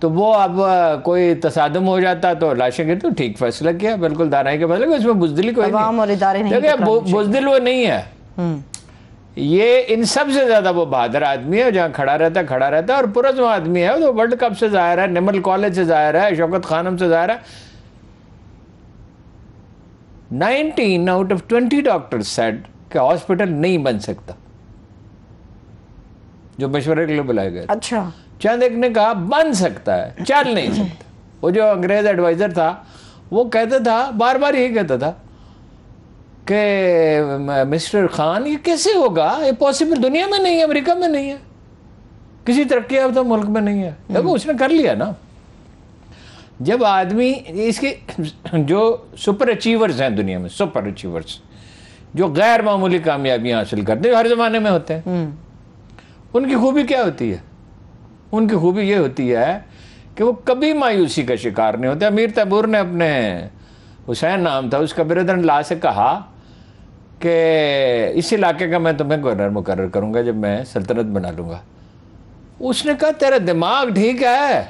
تو وہ اب کوئی تصادم ہو جاتا کوئی تصادم ہو جاتا تو لاشیں گرتی. تو ٹھیک فیصلہ کیا, بالکل دانائی کے فیصلہ, اس میں بزدلی کوئی عوام اور ادارے نہیں نہیں. بزدل وہ نہیں ہے, یہ ان سب سے زیادہ وہ بہادر آدمی ہے, جہاں کھڑا رہتا ہے, اور پرعزم آدمی ہے. وہ ورلڈ کپ سے ظاہر ہے, نمل کالج سے ظاہر ہے, شوکت خانم سے ظاہر ہے. 19 out of 20 ڈاکٹر سیڈ کہ ہاسپٹل نہیں بن سکتا, جو مشورے کے لیے بلائے گئے. اچھا, چند ایک نے کہا بن سکتا ہے, چل نہیں سکتا. وہ جو انگریز ایڈوائزر تھا وہ کہتا تھا, بار بار یہی کہتا تھا کہ مسٹر خان یہ کیسے ہوگا, یہ پاسبل دنیا میں نہیں ہے, امریکہ میں نہیں ہے, کسی ترقی یافتہ ملک میں نہیں ہے. دیکھو اس نے کر لیا نا. جب آدمی اس کے جو سپر اچیورز ہیں دنیا میں, سپر اچیورز جو غیر معمولی کامیابیاں حاصل کرتے ہیں, ہر زمانے میں ہوتے ہیں, ان کی خوبی کیا ہوتی ہے؟ ان کی خوبی یہ ہوتی ہے کہ وہ کبھی مایوسی کا شکار نہیں ہوتے. امیر تیمور نے اپنے, حسین نام تھا اس کا, برادر لا سے کہا کہ اس علاقے کا میں تمہیں گورنر مقرر کروں گا جب میں سلطنت بنا لوں گا. اس نے کہا تیرا دماغ ٹھیک ہے,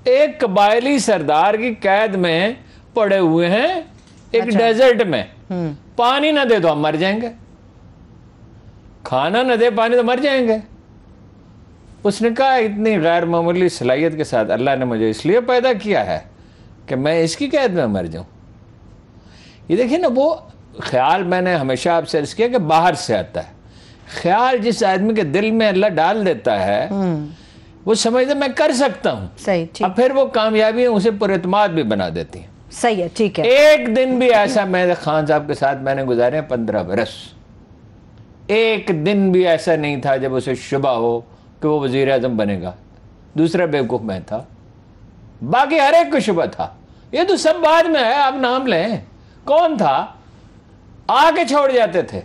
ایک قبائلی سردار کی قید میں پڑے ہوئے ہیں ایک ڈیزرٹ میں, پانی نہ دے تو ہم مر جائیں گے, کھانا نہ دے پانی تو مر جائیں گے. اس نے کہا اتنی غیر معمولی صلاحیت کے ساتھ اللہ نے مجھے اس لیے پیدا کیا ہے کہ میں اس کی قید میں مر جاؤں. یہ دیکھیں نا, وہ خیال میں نے ہمیشہ آپ سے عرض کیا کہ باہر سے آتا ہے. خیال جس آدمی کے دل میں اللہ ڈال دیتا ہے وہ سمجھتا میں کر سکتا ہوں, صحیح, ٹھیک, اب پھر وہ کامیابی اسے پر اعتماد بھی بنا دیتی ہیں. صحیح ہے, ٹھیک ہے. ایک دن بھی ایسا میں خان صاحب کے ساتھ میں نے گزارے 15 برس, ایک دن بھی ایسا نہیں تھا جب اسے شبہ ہو کہ وہ وزیر اعظم بنے گا. دوسرا بیوقوف میں تھا, باقی ہر ایک کو شبہ تھا. یہ تو سب بعد میں ہے, آپ نام لیں کون تھا, آ کے چھوڑ جاتے تھے.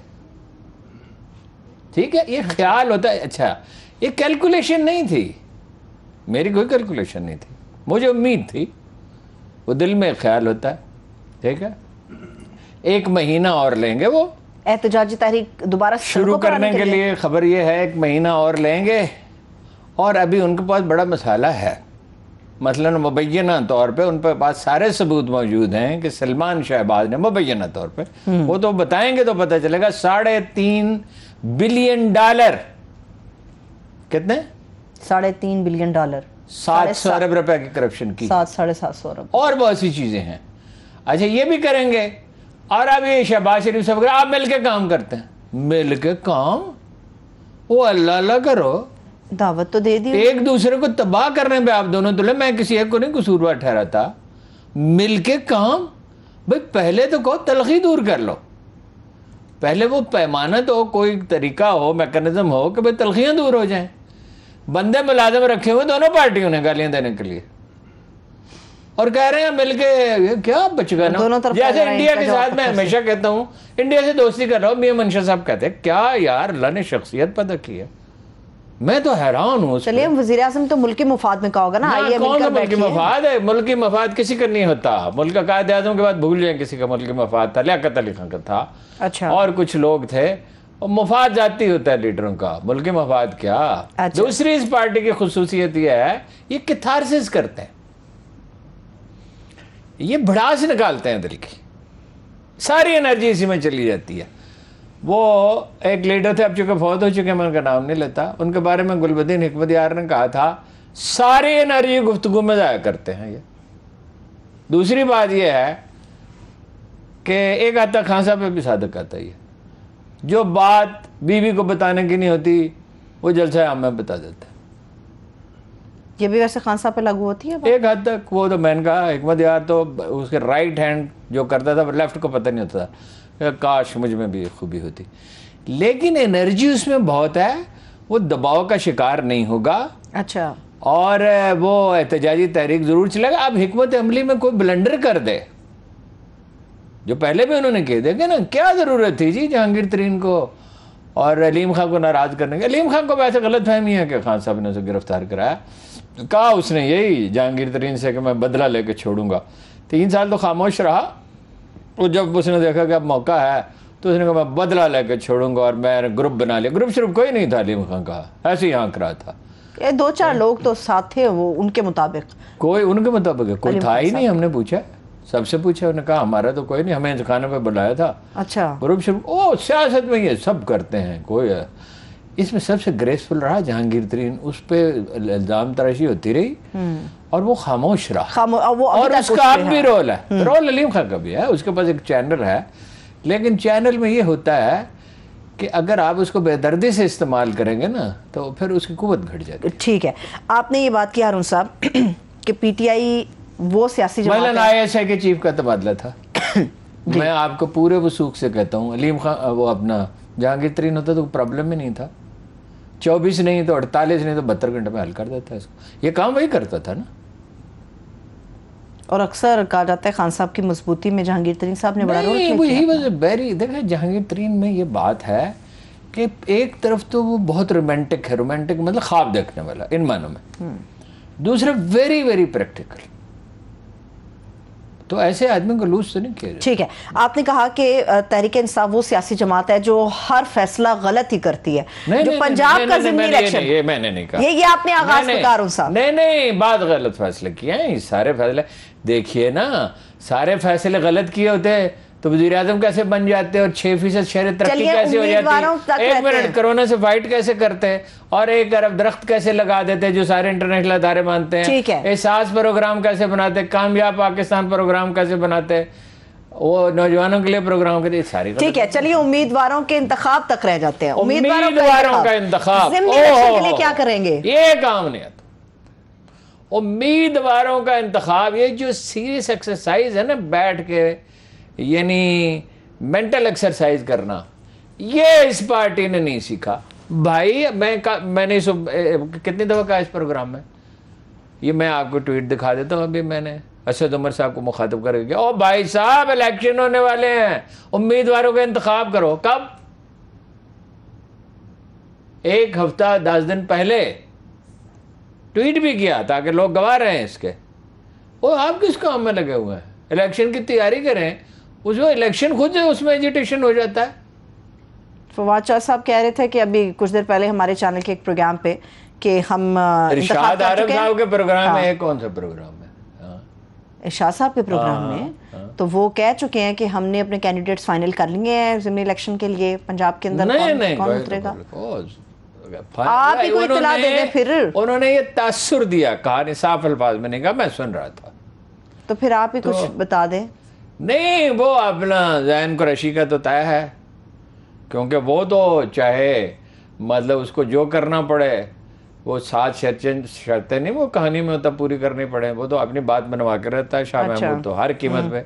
ٹھیک ہے, یہ خیال ہوتا ہے. اچھا, یہ کیلکولیشن نہیں تھی, میری کوئی کیلکولیشن نہیں تھی, مجھے امید تھی. وہ دل میں خیال ہوتا ہے. ٹھیک ہے, 1 مہینہ اور لیں گے, وہ احتجاجی تحریک دوبارہ شروع کرنے کے لیے. خبر یہ ہے 1 مہینہ اور لیں گے, اور ابھی ان کے پاس بڑا مسئلہ ہے. مثلا مبینہ طور پہ ان کے پاس سارے ثبوت موجود ہیں کہ سلمان شہباز نے, مبینہ طور پہ وہ تو بتائیں گے تو پتہ چلے گا, $3.5 بلین. کتنے؟ $3.5 بلین, 700 ارب روپے کی کرپشن کی, 700-750 ارب, اور بہت سی چیزیں ہیں. اچھا, یہ بھی کریں گے. اور اب یہ شہباز شریف صاحب آپ مل کے کام کرتے ہیں, مل کے کام, وہ اللہ کرو, دعوت تو دے دی, ایک دوسرے کو تباہ کرنے پہ آپ دونوں تلے. میں کسی ایک کو نہیں قصوروار ٹھہراتا, مل کے کام. بھئی پہلے تو کہو تلخی دور کر لو, پہلے وہ پیمانہ تو کوئی طریقہ ہو, میکنزم ہو کہ بھئی تلخیاں دور ہو جائیں. بندے ملازم رکھے ہوئے دونوں پارٹیوں نے گالیاں دینے کے لیے, اور کہہ رہے ہیں مل کے کیا بچ گئے نا. جیسے انڈیا کے ساتھ میں ہمیشہ کہتا ہوں انڈیا سے دوستی کر رہا ہوں, میاں منشا صاحب کہتے ہیں کیا یار اللہ نے شخصیت پیدا کی ہے, میں تو حیران ہوں. چلیے, وزیر اعظم تو ملکی مفاد میں کہا ہوگا نا, آئیے کون سا ملکی مفاد ہے؟ ملکی مفاد کسی کا نہیں ہوتا. ملک کا قائد اعظم کے بعد بھول جائیں کسی کا ملکی مفاد تھا, لیاقت علی خان کا تھا, اچھا, اور کچھ لوگ تھے. مفاد ذاتی ہوتا ہے لیڈروں کا, ملکی مفاد کیا. دوسری اس پارٹی کی خصوصیت یہ ہے یہ کتھارسس کرتے ہیں, یہ بھڑاس نکالتے ہیں دل کی, ساری انرجی اسی میں چلی جاتی ہے. وہ ایک لیڈر تھے, اب چونکہ فوت ہو چکے, میں ان کا نام نہیں لیتا, ان کے بارے میں گلبدین حکمت یار نے کہا تھا ساری انرجی گفتگو میں ضائع کرتے ہیں یہ. دوسری بات یہ ہے کہ ایک آتا خان صاحب پہ بھی صادق آتا ہی ہے, جو بات بیوی کو بتانے کی نہیں ہوتی وہ جلسہ عام میں بتا دیتا ہے. یہ بھی ویسے خان صاحب پہ لاگو ہوتی ہے ایک حد تک. وہ تو میں نے کہا حکمت یار تو اس کے رائٹ ہینڈ جو کرتا تھا لیفٹ کو پتہ نہیں ہوتا تھا, کاش مجھ میں بھی خوبی ہوتی. لیکن انرجی اس میں بہت ہے, وہ دباؤ کا شکار نہیں ہوگا. اچھا, اور وہ احتجاجی تحریک ضرور چلے گا. اب حکمت عملی میں کوئی بلنڈر کر دے, جو پہلے بھی انہوں نے کہہ دیا کہ نا کیا ضرورت تھی جی جہانگیر ترین کو اور علیم خان کو ناراض کرنے کی. علیم خان کو ویسے غلط فہمی ہے کہ خان صاحب نے اسے گرفتار کرایا, کہا اس نے یہی جہانگیر ترین سے کہ میں بدلہ لے کے چھوڑوں گا. 3 سال تو خاموش رہا, وہ جب اس نے دیکھا کہ اب موقع ہے تو اس نے کہا میں بدلہ لے کے چھوڑوں گا, اور میں گروپ بنا لیا. گروپ شروپ کوئی نہیں تھا علیم خان کا, ایسے ہی آنکھ رہا تھا. یہ 2-4 لوگ تو ساتھ تھے وہ ان کے مطابق. کوئی ان کے مطابق کوئی تھا ہی نہیں. ہم نے پوچھا, سب سے پوچھا, انہوں نے کہا ہمارا تو کوئی نہیں, ہمیں انتخابوں پہ بلایا تھا. اچھا گروپ شروع سیاست میں یہ سب کرتے ہیں کوئی. اس میں سب سے گریسفل رہا جہانگیر ترین, اس پہ الزام تراشی ہوتی رہی اور وہ خاموش رہا. اور اس کا اب بھی رول ہے, رول علیم خان کا بھی ہے, اس کے پاس ایک چینل ہے, لیکن چینل میں یہ ہوتا ہے کہ اگر آپ اس کو بے دردی سے استعمال کریں گے نا تو پھر اس کی قوت گھٹ جاتی ہے. ٹھیک ہے, آپ نے یہ بات کی ہارون صاحب کہ پی ٹی آئی وہ سیاسی جماعت مثلاً آئی ایس آئی کے چیف کا تبادلہ تھا. میں آپ کو پورے وثوق سے کہتا ہوں, علیم خان وہ اپنا جہانگیر ترین ہوتا تو پرابلم ہی نہیں تھا. 24 نہیں تو 48 نہیں تو 72 گھنٹے میں حل کر دیتا ہے اس کو. یہ کام وہی کرتا تھا نا. اور اکثر کہا جاتا ہے خان صاحب کی مضبوطی میں جہانگیر ترین صاحب نے بڑا رول کیا. دیکھیں جہانگیر ترین میں یہ بات ہے کہ ایک طرف تو وہ بہت رومانٹک ہے, رومانٹک مطلب خواب دیکھنے والا ان معنوں میں, دوسرا ویری ویری پریکٹیکل. تو ایسے آدمی کو لوز تو نہیں کیا جائے. ٹھیک ہے, آپ نے کہا کہ تحریک انصاف وہ سیاسی جماعت ہے جو ہر فیصلہ غلط ہی کرتی ہے. جو پنجاب کا ضمنی الیکشن, یہ میں نے نہیں کہا, یہ آپ نے آغاز میں کہا ہارون صاحب. نہیں بات غلط فیصلے کیے ہیں سارے فیصلے. دیکھیے نا, سارے فیصلے غلط کیے ہوتے تو وزیر اعظم کیسے بن جاتے اور 6% شہر ترقی کیسے ہو جاتی, 1 منٹ کرونا سے فائٹ کیسے کرتے اور 1 ارب درخت کیسے لگا دیتے جو سارے انٹرنیشنل ادارے مانتے ہیں, احساس پروگرام کیسے بناتے, کامیاب پاکستان پروگرام کیسے بناتے, وہ نوجوانوں کے لیے پروگرام کے لیے ساری. ٹھیک ہے, چلیے امیدواروں کے انتخاب تک رہ جاتے ہیں. امیدواروں کا انتخاب ضمنی الیکشن کے لیے کیا کریں گے؟ یہ کام نہیں آتا. امیدواروں کا انتخاب, یہ جو سیریس ایکسرسائز ہے نا, بیٹھ کے یعنی مینٹل ایکسرسائز کرنا, یہ اس پارٹی نے نہیں سیکھا بھائی. میں نے کتنی دفعہ کہا اس پروگرام میں, یہ میں آپ کو ٹویٹ دکھا دیتا ہوں. ابھی میں نے اسد عمر صاحب کو مخاطب کر کے, او بھائی صاحب الیکشن ہونے والے ہیں, امیدواروں کا انتخاب کرو. کب؟ 1 ہفتہ 10 دن پہلے ٹویٹ بھی کیا تاکہ لوگ گواہ رہے ہیں اس کے. وہ آپ کس کام میں لگے ہوئے ہیں؟ الیکشن کی تیاری کریں, اس میں الیکشن خود ہے, اس میں ایجیٹیشن ہو جاتا ہے. فواد چاہ صاحب کہہ رہے تھے کہ ابھی کچھ دیر پہلے ہمارے چینل کے ایک پروگرام پہ کہ ہم ارشاد عارف صاحب کے پروگرام میں, کون سا پروگرام ہے, ارشاد صاحب کے پروگرام میں, تو وہ کہہ چکے ہیں کہ ہم نے اپنے کینڈیڈیٹس فائنل کر لیے ہیں ضمنی الیکشن کے لیے پنجاب کے اندر. کون اترے گا؟ آپ ہی کو اطلاع دے دیں. پھر انہوں نے یہ تاثر دیا, کہا نہیں, صاف الفاظ میں نہیں کہا, میں سن رہا تھا. تو پھر آپ ہی کچھ بتا دیں. نہیں, وہ اپنا ذہن قریشی کا تو طے ہے, کیونکہ وہ تو چاہے مطلب اس کو جو کرنا پڑے, وہ 7 شرطیں نہیں وہ کہانی میں ہوتا پوری کرنی پڑے, وہ تو اپنی بات بنوا کے رہتا ہے. شاہ محمود تو ہر قیمت پہ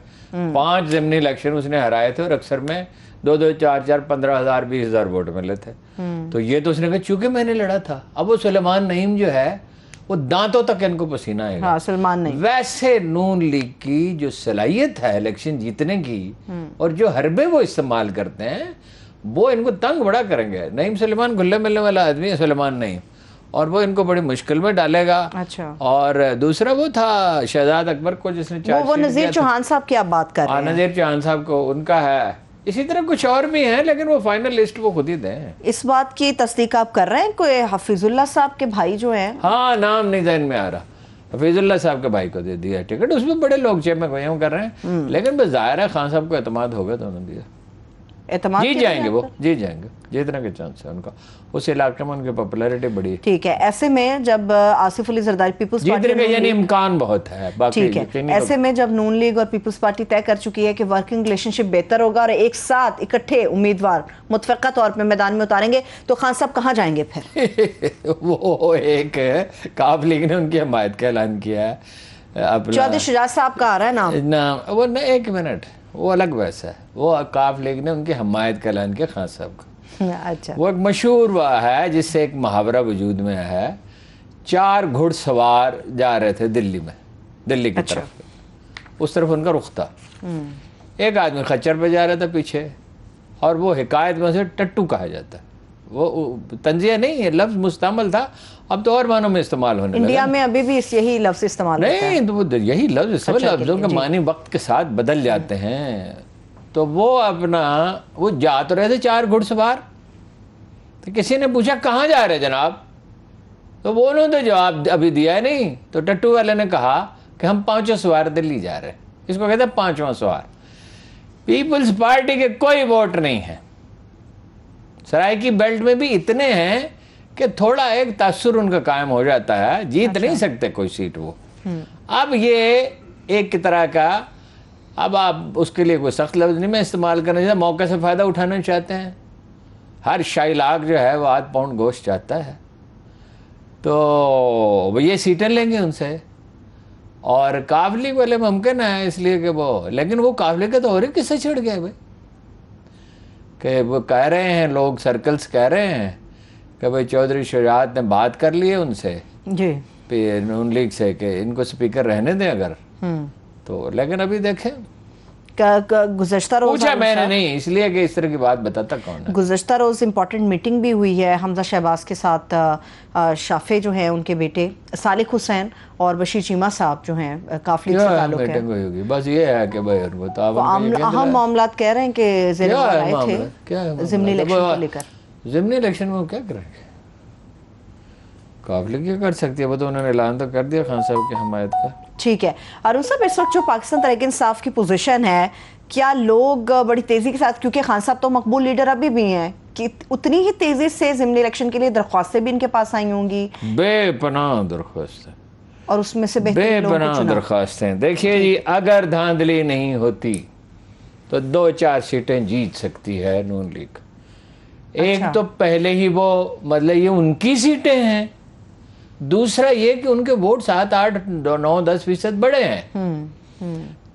5 ضمنی الیکشن اس نے ہرائے تھے اور اکثر میں 2-2, 4-4, 15,000, 20,000 ووٹ ملے تھے. تو یہ تو اس نے کہا چونکہ میں نے لڑا تھا. اب وہ سلیمان نعیم جو ہے وہ دانتوں تک ان کو پسینہ آئے گا. سلمان نہیں. ویسے نون لیگ کی جو صلاحیت ہے الیکشن جیتنے کی اور جو حربے وہ استعمال کرتے ہیں, وہ ان کو تنگ بڑا کریں گے. نعیم سلیمان گھلے ملنے والا آدمی ہے سلیمان نعیم, اور وہ ان کو بڑی مشکل میں ڈالے گا. اور دوسرا وہ تھا شہزاد اکبر کو جس نے وہ نذیر چوہان صاحب کی آپ بات کر رہے ہیں. نذیر چوہان صاحب کو ان کا ہے. اسی طرح کچھ اور بھی ہیں, لیکن وہ فائنل لسٹ وہ خود ہی دیں. اس بات کی تصدیق آپ کر رہے ہیں کوئی حفیظ اللہ صاحب کے بھائی جو ہیں؟ ہاں, نام نہیں ذہن میں آ رہا. حفیظ اللہ صاحب کے بھائی کو دے دیا ٹکٹ. اس میں بڑے لوگ چیمے گویوں کر رہے ہیں, لیکن بس ظاہر ہے خان صاحب کو اعتماد ہوگا تو انہوں نے دیا. اعتماد جی جائیں گے, وہ جی جائیں گے, جتنا کے چانس ہے ان کا. اس علاقے میں ان کی پاپولیرٹی بڑی ہے. ٹھیک ہے, ایسے میں جب آصف علی زرداری پیپلز پارٹی جیتنے کا یعنی امکان بہت ہے. ٹھیک ہے, ایسے میں جب نون لیگ اور پیپلز پارٹی طے کر چکی ہے کہ ورکنگ ریلیشن شپ بہتر ہوگا اور ایک ساتھ اکٹھے امیدوار متفقہ طور پہ میدان میں اتاریں گے, تو خان صاحب کہاں جائیں گے پھر؟ وہ ایک کاف لیگ نے ان کی حمایت کا اعلان کیا ہے. چودھری شجاعت صاحب کا آ رہا ہے نام. وہ 1 منٹ, وہ الگ ویسا ہے. وہ کاف لیگ نے ان کی حمایت کا اعلان کیا خان صاحب کا. اچھا, وہ ایک مشہور ہے جس سے ایک محاورہ وجود میں ہے. 4 گھڑ سوار جا رہے تھے دلی میں, دلی کی طرف, اس طرف ان کا رخ تھا. ایک آدمی خچر پہ جا رہا تھا پیچھے, اور وہ حکایت میں سے ٹٹو کہا جاتا ہے. وہ تنزیہ نہیں, یہ لفظ مستعمل تھا, اب تو اور معنوں میں استعمال ہونے لگا. انڈیا میں ابھی بھی یہی لفظ استعمال ہوتا ہے. نہیں, تو وہ یہی لفظ, سب لفظوں کے معنی وقت کے ساتھ بدل جاتے ہیں. تو وہ اپنا وہ جا تو رہے تھے 4 گھڑ سوار, تو کسی نے پوچھا کہاں جا رہے جناب؟ تو وہ انہوں نے تو جواب ابھی دیا نہیں. تو ٹٹو والے نے کہا کہ ہم 5 سوار دلی جا رہے ہیں. اس کو کہتے ہیں 5واں سوار. پیپلز پارٹی کے کوئی ووٹ نہیں ہے. سرائکی بیلٹ میں بھی اتنے ہیں کہ تھوڑا ایک تاثر ان کا قائم ہو جاتا ہے. جیت نہیں سکتے کوئی سیٹ وہ. اب یہ ایک طرح کا، اب آپ اس کے لیے کوئی سخت لفظ نہیں میں استعمال کرنا چاہتا، موقع سے فائدہ اٹھانا چاہتے ہیں. ہر شاہی لاکھ جو ہے وہ 8 پاؤنڈ گوشت چاہتا ہے. تو وہ یہ سیٹیں لیں گے ان سے. اور قابلی والے ممکن ہے اس لیے کہ وہ، لیکن وہ قابلی کا تو اور ہی قصہ چھڑ گیا بھائی، کہ وہ کہہ رہے ہیں لوگ، سرکلز کہہ رہے ہیں کہ بھائی چودھری شجاعت نے بات کر لی ہے ان سے جی نون لیگ سے کہ ان کو سپیکر رہنے دیں اگر تو. لیکن ابھی دیکھیں، گزشتہ روز پوچھا میں نے نہیں اس لیے کہ اس طرح کی بات بتاتا کون ہے. گزشتہ روز امپورٹنٹ میٹنگ بھی ہوئی ہے حمزہ شہباز کے ساتھ. شافع جو ہیں ان کے بیٹے صالح حسین اور بشیر چیمہ صاحب جو ہیں قافلے سے تعلق ہے. میٹنگ ہوئی ہوگی، بس یہ ہے کہ بھائی ان کو تو اہم معاملات کہہ رہے ہیں کہ زیر بار آئے تھے ضمنی الیکشن کو لے کر. ضمنی الیکشن میں وہ کیا کریں گے؟ قابل کیا کر سکتی ہے؟ وہ تو انہوں نے اعلان تو کر دیا خان صاحب کی حمایت کا. ٹھیک ہے ارون صاحب، اس وقت جو پاکستان تحریک انصاف کی پوزیشن ہے، کیا لوگ بڑی تیزی کے ساتھ، کیونکہ خان صاحب تو مقبول لیڈر ابھی بھی ہیں، کہ اتنی ہی تیزی سے ضمنی الیکشن کے لیے درخواستیں بھی ان کے پاس آئی ہوں گی؟ بے پناہ درخواستیں، اور اس میں سے بے پناہ درخواستیں. دیکھیے جی، اگر دھاندلی نہیں ہوتی تو 2-4 سیٹیں جیت سکتی ہے نون لیگ. ایک تو پہلے ہی وہ مطلب یہ ان کی سیٹیں ہیں، دوسرا یہ کہ ان کے ووٹ 7, 8, 9, 10% بڑے ہیں.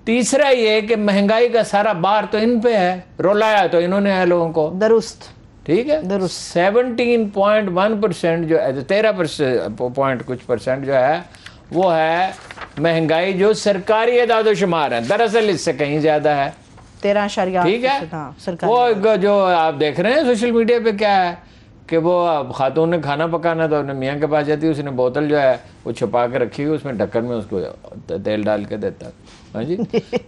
تیسرا یہ کہ مہنگائی کا سارا بار تو ان پہ ہے، رولایا تو انہوں نے ہے لوگوں کو. درست، ٹھیک ہے. 17.1% جو ہے، 13% جو ہے وہ ہے مہنگائی جو سرکاری اعداد و شمار ہے. دراصل اس سے کہیں زیادہ ہے، 13.8. ٹھیک ہے. وہ جو آپ دیکھ رہے ہیں سوشل میڈیا پہ کیا ہے کہ وہ خاتون نے کھانا پکانا تو اپنے میاں کے پاس جاتی ہے، اس نے بوتل جو ہے وہ چھپا کے رکھی ہوئی، اس میں ڈھکن میں اس کو تیل ڈال کے دیتا. ہاں جی،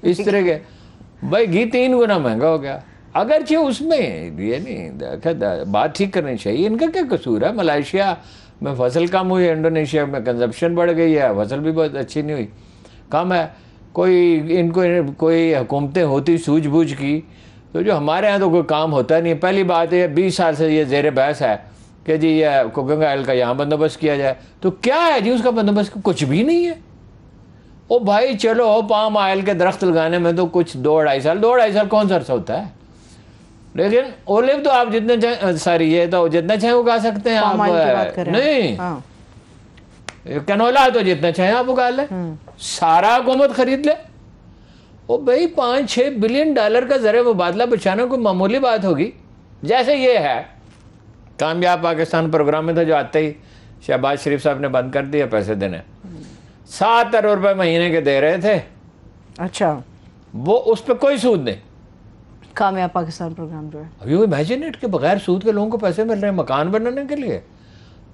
اس طرح کے. بھائی گھی 3 گنا مہنگا ہو گیا. اگرچہ اس میں یہ نہیں بات ٹھیک کرنی چاہیے، ان کا کیا قصور ہے؟ ملائیشیا میں فصل کم ہوئی، انڈونیشیا میں کنزمپشن بڑھ گئی ہے، فصل بھی بہت اچھی نہیں ہوئی، کم ہے. ان کو کوئی حکومتیں ہوتی سوجھ بوجھ کی تو جو ہمارے ہاں تو کوئی کام ہوتا نہیں. پہلی بات ہے 20 سال سے یہ زیر بحث ہے کہ جی یہ کوکنگ آئل کا یہاں بندوبست کیا جائے. تو کیا ہے جی اس کا بندوبست؟ کچھ بھی نہیں ہے. او بھائی چلو پام آئل کے درخت لگانے میں تو کچھ 2-2.5 سال کون سا عرصہ ہوتا ہے؟ لیکن اولیو تو آپ جتنے چاہیں، ساری یہ تو جتنا چاہیں اگا سکتے ہیں آپ. نہیں، کنولا تو جتنا چاہیں آپ اگا لیں، سارا حکومت خرید لے. او بھائی $5-6 بلین کا زر مبادلہ بچانا کوئی معمولی بات ہوگی؟ جیسے یہ ہے کامیاب پاکستان پروگرام میں تھا جو آتے ہی شہباز شریف صاحب نے بند کر دیا پیسے دینے. 7 ارب روپے مہینے کے دے رہے تھے. اچھا، وہ اس پہ کوئی سود نہیں. کامیاب پاکستان پروگرام جو ہے ابھی وہ امیجنیٹ کے بغیر سود کے لوگوں کو پیسے مل رہے ہیں مکان بنانے کے لیے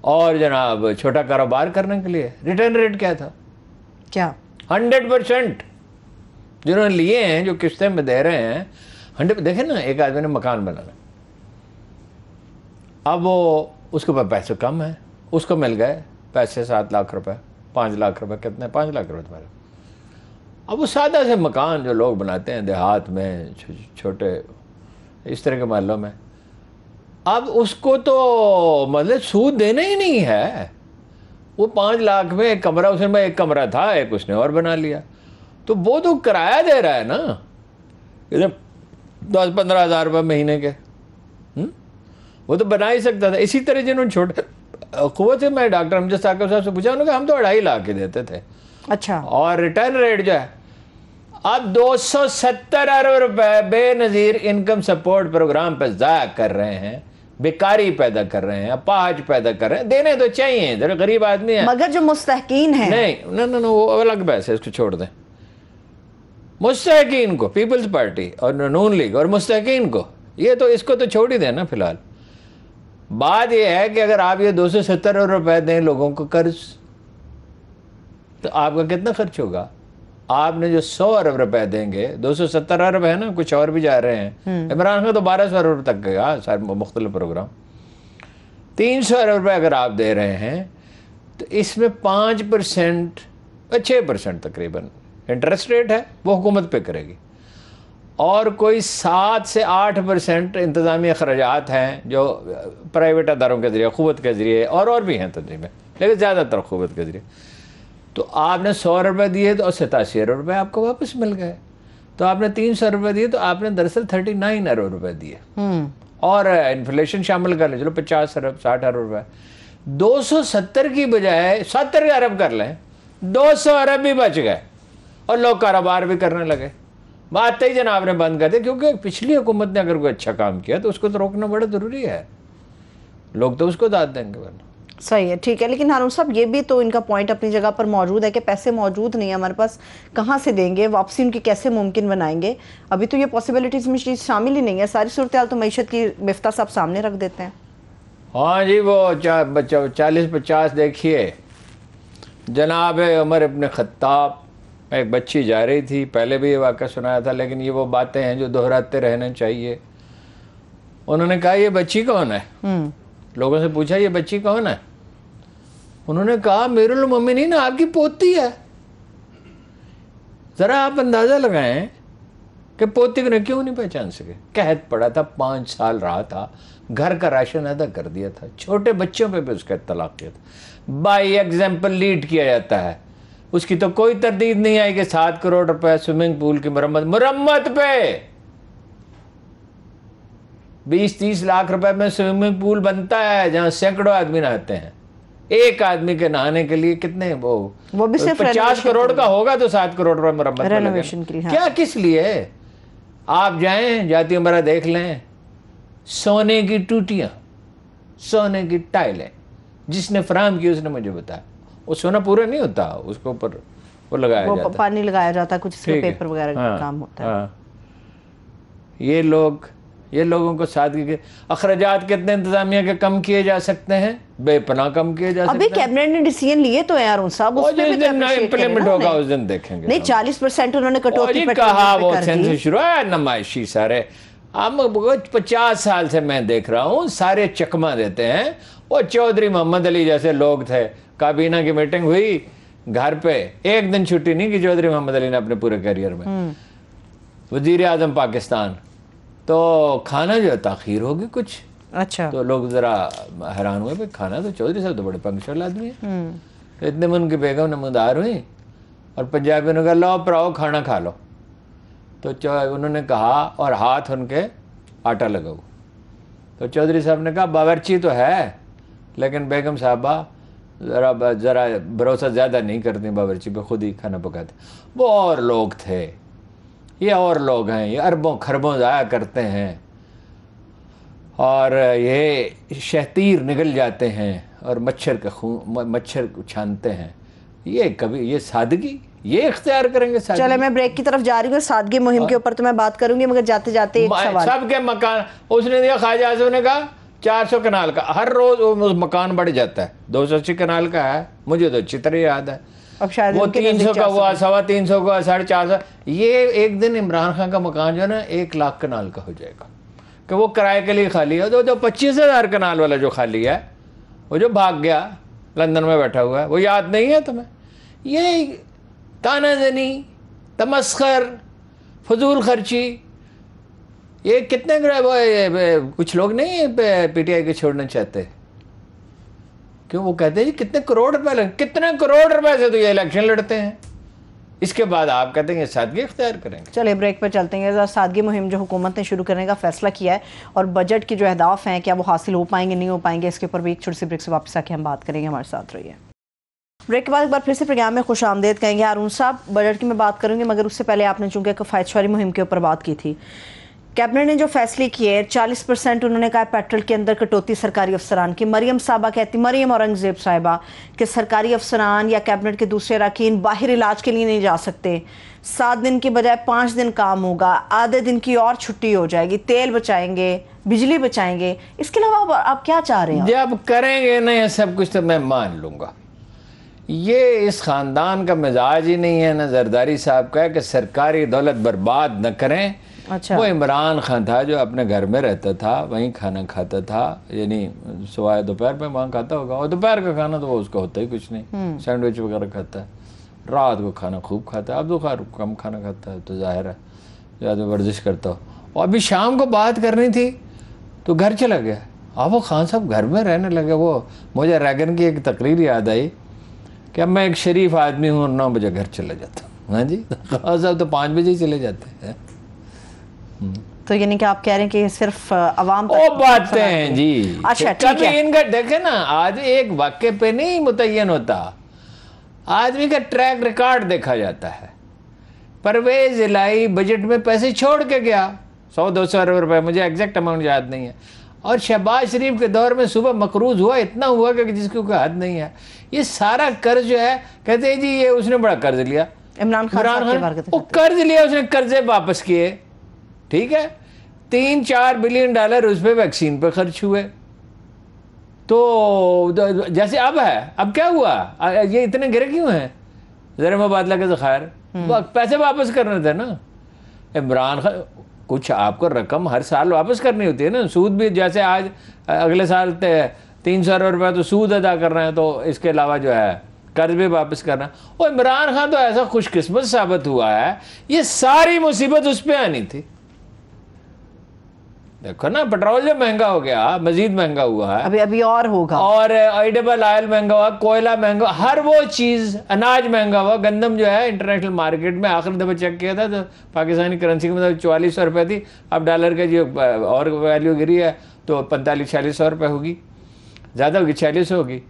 اور جناب چھوٹا کاروبار کرنے کے لیے. ریٹرن ریٹ کیا تھا؟ کیا 100% جنہوں نے لیے ہیں، جو قسطیں میں دے رہے ہیں 100. دیکھیں نا، ایک آدمی نے مکان بنانا، اب وہ اس کے پاس پیسے کم ہیں، اس کو مل گئے پیسے 7 لاکھ روپے، 5 لاکھ روپے. کتنے؟ 5 لاکھ روپے تمہارے. اب وہ سادہ سے مکان جو لوگ بناتے ہیں دیہات میں، چھوٹے اس طرح کے محلوں میں، اب اس کو تو مطلب سود دینا ہی نہیں ہے. وہ 5 لاکھ میں ایک کمرہ، اس میں ایک کمرہ تھا، ایک اس نے اور بنا لیا. تو وہ تو کرایہ دے رہا ہے نا، 10-15 ہزار روپے مہینے کے. وہ تو بنا ہی سکتا تھا. اسی طرح جنہوں نے چھوٹے قوت سے، میں ڈاکٹر امجد ثاقب صاحب سے پوچھا، انہوں نے کہا ہم تو 2.5 لاکھ کے دیتے تھے. اچھا، اور ریٹرن ریٹ جو ہے اب 270 ارب روپے بے نظیر انکم سپورٹ پروگرام پہ ضائع کر رہے ہیں، بیکاری پیدا کر رہے ہیں، اپاہج پیدا کر رہے ہیں. دینے تو چاہیے، ذرا غریب آدمی ہے. مگر جو مستحقین ہیں، نہیں، وہ الگ بحث ہے، اس کو چھوڑ دیں. مستحقین کو پیپلز پارٹی اور نون لیگ اور مستحقین کو یہ تو اس کو تو چھوڑ ہی دیں نا فی الحال. بات یہ ہے کہ اگر آپ یہ 270 ارب روپے دیں لوگوں کو قرض، تو آپ کا کتنا خرچ ہوگا؟ آپ نے جو 100 ارب روپے دیں گے، 270 ارب ہے نا، کچھ اور بھی جا رہے ہیں. عمران خان تو 1200 ارب تک گیا سارے مختلف پروگرام. 300 ارب روپے اگر آپ دے رہے ہیں تو اس میں 5% 6% تقریباً انٹرسٹ ریٹ ہے، وہ حکومت پہ کرے گی، اور کوئی 7 سے 8% انتظامی اخراجات ہیں جو پرائیویٹ اداروں کے ذریعے، قوت کے ذریعے، اور بھی ہیں تنظیمیں، لیکن زیادہ تر قوت کے ذریعے. تو آپ نے 100 روپے دیے تو 87 ارب روپے آپ کو واپس مل گئے. تو آپ نے 300 روپے دیے تو آپ نے دراصل 39 ارب روپے دیے، اور انفلیشن شامل کر لیں، چلو 50 ارب 60 ارب روپے. 270 کی بجائے 70 ارب کر لیں، 200 ارب بھی بچ گئے، اور لوگ کاروبار بھی کرنے لگے. بات ہی جناب نے بند کر دی، کیونکہ پچھلی حکومت نے اگر کوئی اچھا کام کیا تو اس کو تو روکنا بڑا ضروری ہے، لوگ تو اس کو داد دیں گے ورنہ. صحیح ہے، ٹھیک ہے. لیکن ہارون صاحب یہ بھی تو ان کا پوائنٹ اپنی جگہ پر موجود ہے کہ پیسے موجود نہیں ہیں ہمارے پاس، کہاں سے دیں گے، واپسی ان کی کیسے ممکن بنائیں گے؟ ابھی تو یہ پاسبلٹیز میں چیز شامل ہی نہیں ہے. ساری صورتحال تو معیشت کی مفتاح صاحب سامنے رکھ دیتے ہیں. ہاں جی، وہ 40-50 دیکھیے. جناب عمر ابن خطاب، ایک بچی جا رہی تھی، پہلے بھی یہ واقعہ سنایا تھا، لیکن یہ وہ باتیں ہیں جو دہراتے رہنے چاہیے. انہوں نے کہا یہ بچی کون ہے؟ لوگوں سے پوچھا یہ بچی کون ہے؟ انہوں نے کہا امیر المومنین آپ کی پوتی ہے. ذرا آپ اندازہ لگائیں کہ پوتی کو کیوں نہیں پہچان سکے؟ قحط پڑا تھا، 5 سال رہا تھا، گھر کا راشن ادا کر دیا تھا، چھوٹے بچوں پہ بھی اس کا اطلاق کیا تھا، بائی ایگزامپل لیڈ کیا جاتا ہے. اس کی تو کوئی تردید نہیں آئی کہ 7 کروڑ روپے سوئمنگ پول کی مرمت پہ 20-30 لاکھ روپے میں سوئمنگ پول بنتا ہے جہاں سینکڑوں آدمی نہاتے ہیں. ایک آدمی کے نہانے کے لیے کتنے وہ بھی صرف 50 کروڑ کا ہوگا تو 7 کروڑ روپے مرمت پہ لگے. کیا کس لیے؟ آپ جائیں جاتی عمرہ دیکھ لیں، سونے کی ٹوٹیاں، سونے کی ٹائلیں، جس نے فراہم کی اس نے مجھے بتایا. وہ سونا پورا نہیں ہوتا، اس کے اوپر وہ لگایا جاتا ہے، پانی لگایا جاتا ہے، کچھ اس کے پیپر وغیرہ کا کام ہوتا ہے. یہ لوگوں کو سادگی کے اخراجات کتنے انتظامیہ کے کم کیے جا سکتے ہیں، بے پناہ کم کیے جا سکتے ہیں. ابھی کیبنٹ نے ڈیسیژن لیے تو ہیں ارون صاحب، اس پہ بھی امپلیمنٹ ہوگا اس دن دیکھیں گے. نہیں 40% انہوں نے کٹوتی پہ کہا، وہ سینسس شروع ہے نمائشی سارے. ہم 50 سال سے میں دیکھ رہا ہوں سارے چکمہ دیتے ہیں. وہ چودھری محمد علی جیسے لوگ تھے، کابینہ کی میٹنگ ہوئی گھر پہ، ایک دن چھٹی نہیں کی چودھری محمد علی نے اپنے پورے کیریئر میں. وزیر اعظم پاکستان، تو کھانا جو تاخیر ہوگی کچھ، اچھا، تو لوگ ذرا حیران ہوئے بھائی کھانا تو چودھری صاحب تو بڑے پنکچوئل آدمی ہیں. اتنے میں ان کی بیگم نمودار ہوئی اور پنجابیوں نے کہا لو پراؤ کھانا کھا لو. تو انہوں نے کہا اور ہاتھ ان کے آٹا لگاؤ. تو چودھری صاحب نے کہا باورچی تو ہے لیکن بیگم صاحبہ ذرا بھروسہ زیادہ نہیں کرتی باورچی پہ، خود ہی کھانا پکاتے. وہ اور لوگ تھے، یہ اور لوگ ہیں، یہ اربوں خربوں ضائع کرتے ہیں اور یہ شہتیر نگل جاتے ہیں اور مچھر چھانتے ہیں. یہ کبھی یہ سادگی یہ اختیار کریں گے؟ چلے میں بریک کی طرف جا رہی ہوں، سادگی مہم کے اوپر تو میں بات کروں گی، مگر جاتے جاتے ایک سوال. سب کے مکان اس نے دیا، خواجہ اعظم نے کہا 400 کنال کا، ہر روز مکان بڑھ جاتا ہے. 280 کنال کا ہے، مجھے تو اچھی طرح یاد ہے. اب شاید وہ 300 کا ہوا، 350 کا، 450. یہ ایک دن عمران خان کا مکان جو ہے نا 1 لاکھ کنال کا ہو جائے گا کہ وہ کرائے کے لیے خالی ہے. جو 25,000 کنال والا جو خالی ہے، وہ جو بھاگ گیا لندن میں بیٹھا ہوا ہے، وہ یاد نہیں ہے تمہیں؟ یہ تانا زنی، تمسخر، فضول خرچی، یہ کتنے کچھ لوگ نہیں پی ٹی آئی کے چھوڑنا چاہتے. کیوں؟ وہ کہتے ہیں کتنے کروڑ روپے لگے، کتنے کروڑ روپے سے تو یہ الیکشن لڑتے ہیں. اس کے بعد آپ کہتے ہیں یہ سادگی اختیار کریں گے. چلے بریک پر چلتے ہیں. سادگی مہم جو حکومت نے شروع کرنے کا فیصلہ کیا ہے اور بجٹ کے جو اہداف ہیں کیا وہ حاصل ہو پائیں گے نہیں ہو پائیں گے، اس کے اوپر بھی ایک چھوٹی سی بریک سے واپس آ کے ہم بات کریں گے. ہمارے ساتھ رہیے. بریک کے بعد ایک بار پھر سے پروگرام میں خوش آمدید کہیں گے. ہارون صاحب بجٹ کی میں بات کروں گی، مگر اس سے پہلے آپ نے چونکہ کفایت شعاری مہم کے اوپر بات کی تھی. کیبنٹ نے جو فیصلے کیے 40% انہوں نے کہا پیٹرول کے اندر کٹوتی سرکاری افسران کی. مریم صاحبہ کہتی، مریم اورنگزیب صاحبہ، کہ سرکاری افسران یا کیبنٹ کے دوسرے اراکین باہر علاج کے لیے نہیں جا سکتے. 7 دن کی بجائے 5 دن کام ہوگا، آدھے دن کی اور چھٹی ہو جائے گی، تیل بچائیں گے، بجلی بچائیں گے. اس کے علاوہ آپ کیا چاہ رہے ہیں؟ جب کریں گے نا یہ سب کچھ تو میں مان لوں گا. یہ اس خاندان کا مزاج ہی نہیں ہے، نہ زرداری صاحب کا ہے کہ سرکاری دولت برباد نہ کریں. اچھا. وہ عمران خان تھا جو اپنے گھر میں رہتا تھا, وہیں کھانا کھاتا تھا, یعنی سوائے دوپہر میں وہاں کھاتا ہوگا, اور دوپہر کا کھانا تو وہ اس کا ہوتا ہی کچھ نہیں, سینڈوچ وغیرہ کھاتا ہے. رات کو کھانا خوب کھاتا ہے, اب تو خیر کم کھانا کھاتا ہے, تو ظاہر ہے زیادہ ورزش کرتا ہو. اور ابھی شام کو بات کرنی تھی تو گھر چلا گیا. اب وہ خان صاحب گھر میں رہنے لگے. وہ مجھے ریگن کی ایک تقریر یاد آئی کہ اب میں ایک شریف آدمی ہوں اور 9 بجے گھر چلا جاتا ہوں. ہاں جی, خان صاحب تو 5 بجے ہی چلے جاتے ہیں. تو یعنی کہ آپ کہہ رہے ہیں کہ صرف عوام وہ باتیں ہیں جی. اچھا ٹھیک ہے. کبھی ان کا دیکھیں نا, آدمی ایک واقعے پہ نہیں متعین ہوتا, آدمی کا ٹریک ریکارڈ دیکھا جاتا ہے. پرویز الہی بجٹ میں پیسے چھوڑ کے گیا, 100-200 ارب روپے, مجھے ایگزیکٹ اماؤنٹ یاد نہیں ہے. اور شہباز شریف کے دور میں صبح مقروض ہوا, اتنا ہوا کہ جس کی کوئی حد نہیں ہے. یہ سارا قرض جو ہے, کہتے ہیں جی یہ اس نے بڑا قرض لیا, عمران خان وہ قرض لیا, اس نے قرضے واپس کیے, ٹھیک ہے, $3-4 بلین اس پہ ویکسین پہ خرچ ہوئے. تو جیسے اب ہے, اب کیا ہوا, یہ اتنے گرے کیوں ہیں, زر مبادلہ کے ذخائر, پیسے واپس کرنے تھے نا. عمران خان کچھ آپ کو رقم ہر سال واپس کرنی ہوتی ہے نا, سود بھی, جیسے آج اگلے سال 300 ارب روپے تو سود ادا کر رہے ہیں, تو اس کے علاوہ جو ہے قرض بھی واپس کرنا. اور عمران خان تو ایسا خوش قسمت ثابت ہوا ہے, یہ ساری مصیبت اس پہ آنی تھی. دیکھو نا, پٹرول جو مہنگا ہو گیا, مزید مہنگا ہوا ہے, ابھی اور ہوگا, اور ایڈیبل آئل مہنگا ہوا, کوئلہ مہنگا, ہر وہ چیز, اناج مہنگا ہوا. گندم جو ہے انٹرنیشنل مارکیٹ میں آخری دفعہ چیک کیا تھا تو پاکستانی کرنسی کے مطابق 4400 روپے تھی, اب ڈالر کا جو اور ویلیو گری ہے تو 4500-4600 روپے ہوگی, زیادہ ہوگی, 4600 ہوگی.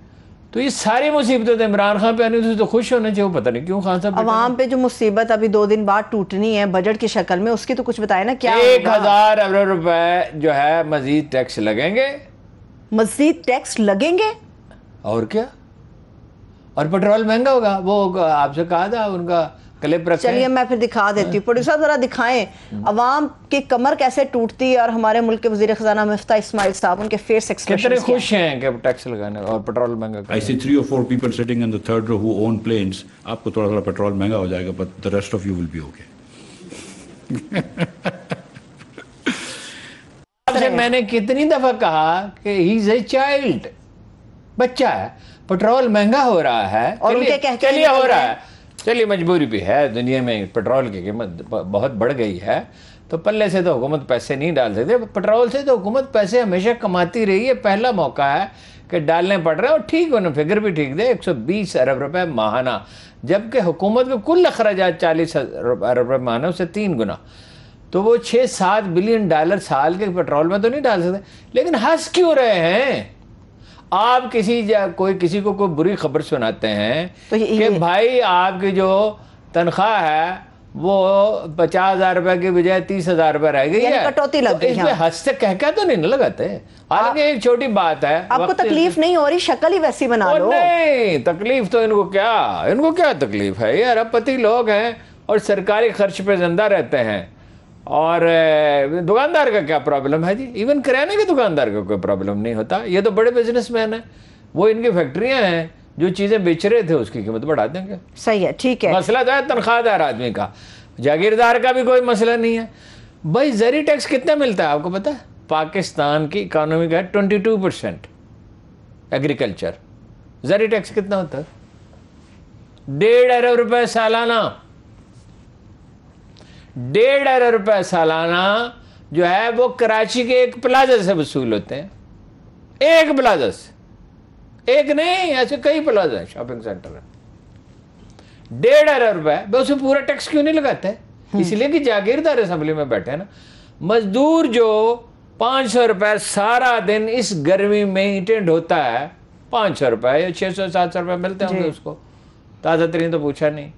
تو یہ ساری مصیبتیں تو عمران خان پہ آنی تھی, تو خوش ہونا چاہیے. پتہ نہیں کیوں خان صاحب عوام پہ جو مصیبت ابھی 2 دن بعد ٹوٹنی ہے بجٹ کی شکل میں, اس کی تو کچھ بتائے نا. کیا 1000 ارب روپے جو ہے مزید ٹیکس لگیں گے, مزید ٹیکس لگیں گے, اور کیا, اور پٹرول مہنگا ہوگا. وہ آپ سے کہا تھا ان کا کلپ رکھیں. چلیے میں پھر دکھا دیتی ہوں. پروڈیوسر ذرا دکھائیں عوام کی کمر کیسے ٹوٹتی ہے, اور ہمارے ملک کے وزیر خزانہ مفتاح اسماعیل صاحب, ان کے فیس ایکسپریشن کتنے خوش ہیں کہ ٹیکس لگانے اور پٹرول مہنگا. I see 3 or 4 people sitting in the third row who own planes. آپ کو تھوڑا پیٹرول مہنگا ہو جائے گا, but the rest of you will be okay. میں نے کتنی دفعہ کہا کہ ہی از اے چائلڈ, بچہ ہے, پٹرول مہنگا ہو رہا ہے, چلیے ہو رہا ہے, چلیے مجبوری بھی ہے, دنیا میں پٹرول کی قیمت بہت بڑھ گئی ہے, تو پلے سے تو حکومت پیسے نہیں ڈال سکتے. پٹرول سے تو حکومت پیسے ہمیشہ کماتی رہی ہے, پہلا موقع ہے کہ ڈالنے پڑ رہے ہیں. اور ٹھیک ہونا, فگر بھی ٹھیک دے, 120 ارب روپے ماہانہ, جبکہ حکومت کے کل اخراجات 40 ارب روپے ماہانہ, اس سے 3 گنا. تو وہ $6-7 بلین سال کے پٹرول میں تو نہیں ڈال سکتے. لیکن ہنس کیوں رہے ہیں آپ؟ کسی کو کوئی بری خبر سناتے ہیں کہ بھائی آپ کی جو تنخواہ ہے وہ 50,000 روپے کی بجائے 30,000 روپے رہ گئی ہے, کٹوتی لگ گئی. اس میں ہنستے کہہ تو نہیں لگاتے. حالانکہ ایک چھوٹی بات ہے, آپ کو تکلیف نہیں ہو رہی, شکل ہی ویسی بنا لو. نہیں تکلیف تو ان کو کیا تکلیف ہے یار, اب پتی لوگ ہیں اور سرکاری خرچ پہ زندہ رہتے ہیں. اور دکاندار کا کیا پرابلم ہے جی, ایون کرانے کے دکاندار کا کوئی پرابلم نہیں ہوتا. یہ تو بڑے بزنس مین ہیں, وہ ان کی فیکٹریاں ہیں, جو چیزیں بیچ رہے تھے اس کی قیمت بڑھا دیں گے. صحیح ہے, ٹھیک ہے. مسئلہ تو ہے تنخواہ دار آدمی کا, جاگیردار کا بھی کوئی مسئلہ نہیں ہے. بھائی زرعی ٹیکس کتنا ملتا ہے آپ کو پتہ ہے؟ پاکستان کی اکانومی کا 22% ایگریکلچر. زرعی ٹیکس کتنا ہوتا ہے؟ 1.5 ارب روپے سالانہ. 1.5 ارب روپے سالانہ جو ہے وہ کراچی کے ایک پلازا سے وصول ہوتے ہیں. ایک پلازا سے, ایک نہیں, ایسے کئی پلازا ہیں, شاپنگ سینٹر ہے. 1.5 ارب روپے, اسے پورا ٹیکس کیوں نہیں لگاتے؟ اس لیے کہ جاگیردار اسمبلی میں بیٹھے ہیں نا. مزدور جو 500 روپے سارا دن اس گرمی میں اٹینڈ ہوتا ہے, 500 روپے یا 600-700 روپے ملتے ہوں گے اس کو, تازہ ترین تو پوچھا نہیں.